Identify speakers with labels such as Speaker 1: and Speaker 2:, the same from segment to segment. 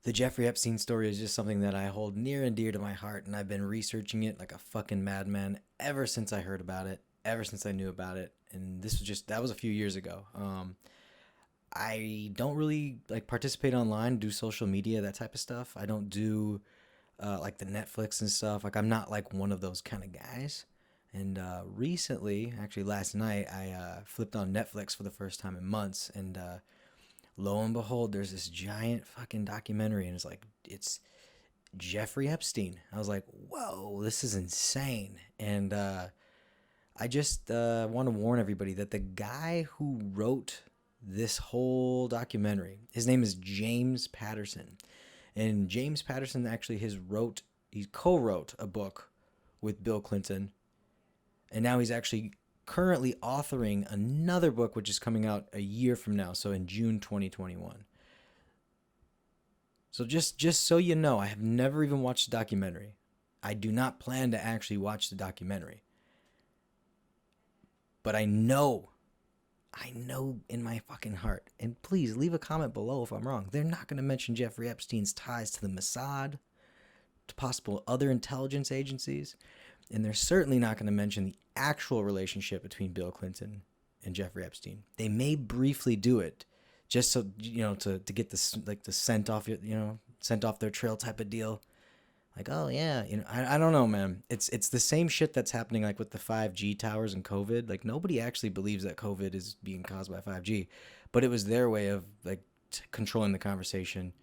Speaker 1: The Jeffrey Epstein story is just something that I hold near and dear to my heart, and I've been researching it like a fucking madman ever since I heard about it, ever since I knew about it. And that was a few years ago. I don't really like participate online, do social media, that type of stuff. I don't do like the Netflix and stuff. Like I'm not like one of those kind of guys. And recently, actually last night, I flipped on Netflix for the first time in months, and lo and behold, there's this giant fucking documentary, and it's Jeffrey Epstein. I was like, whoa, this is insane. And I just want to warn everybody that the guy who wrote this whole documentary, his name is James Patterson. And James Patterson actually he co-wrote a book with Bill Clinton, and now he's actually currently authoring another book which is coming out a year from now, so in June 2021. So just so you know, I have never even watched the documentary. I do not plan to actually watch the documentary. But I know in my fucking heart, and please leave a comment below if I'm wrong, they're not going to mention Jeffrey Epstein's ties to the Mossad, to possible other intelligence agencies, and they're certainly not going to mention the actual relationship between Bill Clinton and Jeffrey Epstein. They may briefly do it, just so to get this like the scent off their trail type of deal. Like, oh yeah, I don't know, man. It's the same shit that's happening like with the 5G towers and COVID. Like nobody actually believes that COVID is being caused by 5G, but it was their way of like controlling the conversation,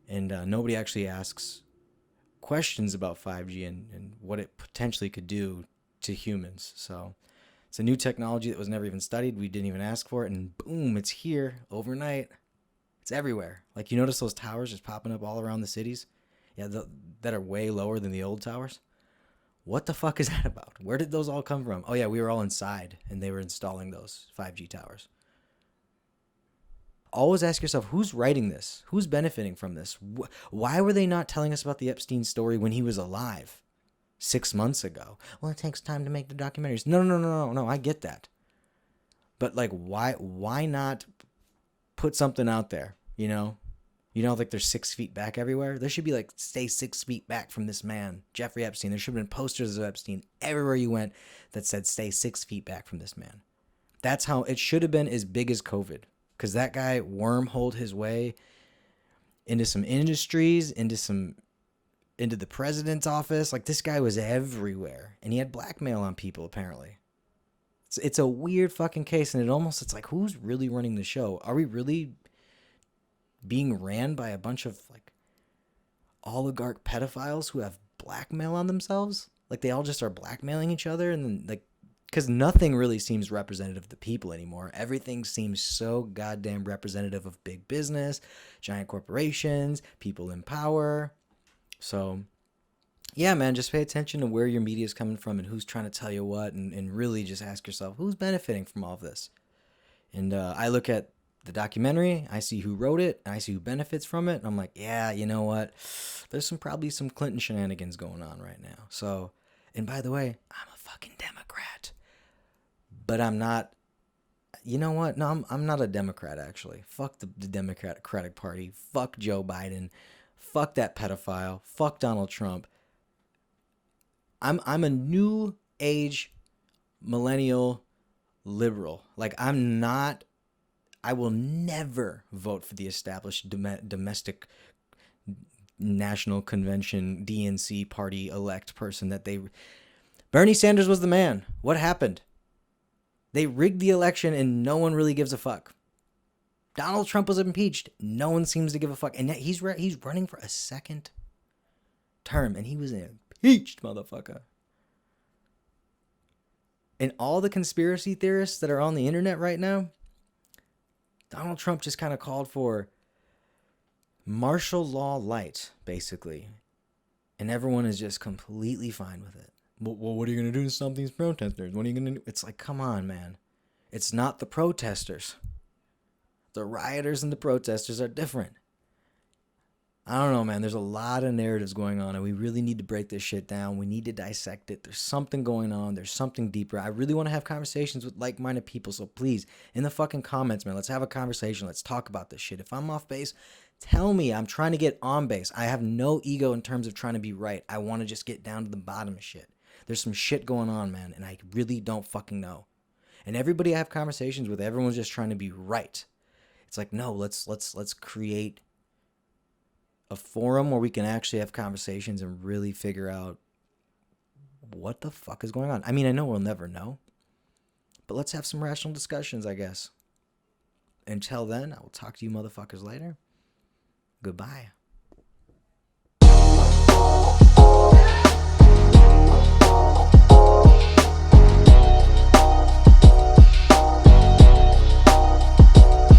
Speaker 1: and nobody actually asks questions about 5G and what it potentially could do to humans. So it's a new technology that was never even studied. We didn't even ask for it, and boom, it's here overnight. It's everywhere. Like you notice those towers just popping up all around the cities. Yeah, that are way lower than the old towers. What the fuck is that about? Where did those all come from? Oh yeah, we were all inside and they were installing those 5G towers. Always ask yourself, who's writing this? Who's benefiting from this? Why were they not telling us about the Epstein story when he was alive 6 months ago? Well, it takes time to make the documentaries. No, I get that. But like, why not put something out there, like there's 6 feet back everywhere. There should be like, stay 6 feet back from this man, Jeffrey Epstein. There should have been posters of Epstein everywhere you went that said, stay 6 feet back from this man. That's how it should have been, as big as COVID. Because that guy wormholed his way into some industries, into the president's office. Like this guy was everywhere. And he had blackmail on people, apparently. It's a weird fucking case. And it's like, who's really running the show? Are we really being ran by a bunch of like oligarch pedophiles who have blackmail on themselves? Like they all just are blackmailing each other, and then like, because nothing really seems representative of the people anymore. Everything seems so goddamn representative of big business, giant corporations, people in power. So yeah, man, just pay attention to where your media is coming from and who's trying to tell you what, and really just ask yourself, who's benefiting from all of this? And I look at the documentary, I see who wrote it, and I see who benefits from it, and I'm like, yeah, you know what? There's probably some Clinton shenanigans going on right now. So, and by the way, I'm a fucking Democrat, but I'm not. You know what? No, I'm not a Democrat actually. Fuck the Democratic Party. Fuck Joe Biden. Fuck that pedophile. Fuck Donald Trump. I'm a new age millennial liberal. Like I'm not. I will never vote for the established domestic national convention DNC party elect person that they. Bernie Sanders was the man. What happened? They rigged the election and no one really gives a fuck. Donald Trump was impeached. No one seems to give a fuck. And yet he's running for a second term and he was impeached, motherfucker. And all the conspiracy theorists that are on the internet right now, Donald Trump just kind of called for martial law light, basically. And everyone is just completely fine with it. Well, what are you going to do to stop these protesters? What are you going to do? It's like, come on, man. It's not the protesters. The rioters and the protesters are different. I don't know, man. There's a lot of narratives going on, and we really need to break this shit down. We need to dissect it. There's something going on. There's something deeper. I really want to have conversations with like-minded people, so please, in the fucking comments, man, let's have a conversation. Let's talk about this shit. If I'm off base, tell me. I'm trying to get on base. I have no ego in terms of trying to be right. I want to just get down to the bottom of shit. There's some shit going on, man, and I really don't fucking know. And everybody I have conversations with, everyone's just trying to be right. It's like, no, let's create a forum where we can actually have conversations and really figure out what the fuck is going on. I mean, I know we'll never know, but let's have some rational discussions, I guess. Until then, I will talk to you motherfuckers later. Goodbye.